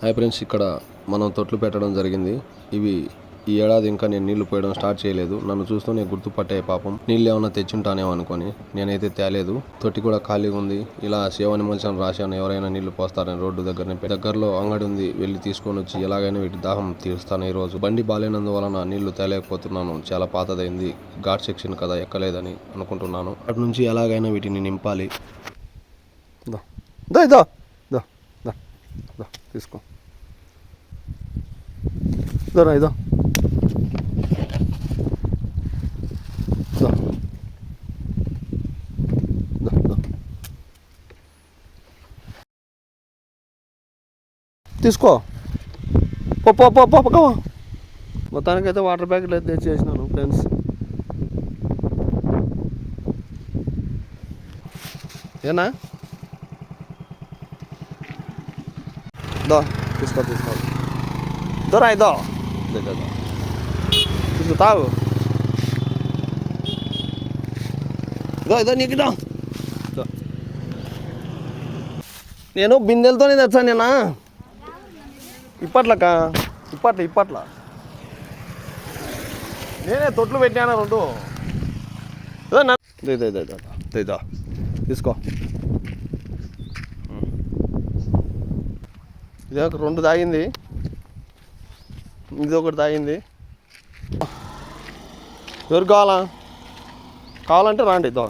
Hi friends, ఇక్కడ మనం తొట్లు పెట్టడం జరిగింది. ఇవి ఈ ఏడాది ఇంకా నేను నీళ్లు పోయడం స్టార్ట్ చేయలేదు. నన్ను చూస్తూనే గుర్తుపట్టే పాపం నీళ్ళు ఏమన్నా తెచ్చుంటానేమో అనుకొని నేనైతే తేలేదు. తొట్టి కూడా ఖాళీగా ఉంది. ఇలా సేవని మనిషిని రాశాను, ఎవరైనా నీళ్లు పోస్తారని. రోడ్డు దగ్గరలో అంగడి ఉంది, వెళ్ళి తీసుకొని వచ్చి ఎలాగైనా వీటి దాహం తీరుస్తాను. ఈ రోజు బండి బాలేనందువలన నీళ్లు తేలేకపోతున్నాను. చాలా పాతదైంది, ఘాట్ సెక్షన్ కదా, ఎక్కలేదని అనుకుంటున్నాను. అటు నుంచి ఎలాగైనా వీటిని నింపాలి. తీసుకో ఇదో తీసుకో. మొత్తానికైతే వాటర్ ప్యాకెట్లు అయితే తెచ్చేసినాను ఫ్రెండ్స్. ఏనా తీసుకో దొరా ఇదో తీసుకో, తాగు. ఇదో నీకు నేను బిందెలతోనే తెచ్చాను. నేనా ఇప్పట్ల నేనే తొట్లు పెట్టాను రెండు. ఇదో తీసుకో. ఇది ఒక రెండు తాగింది, ఇది ఒకటి తాగింది. ఎవరు కావాలంటే రండి. ఇదో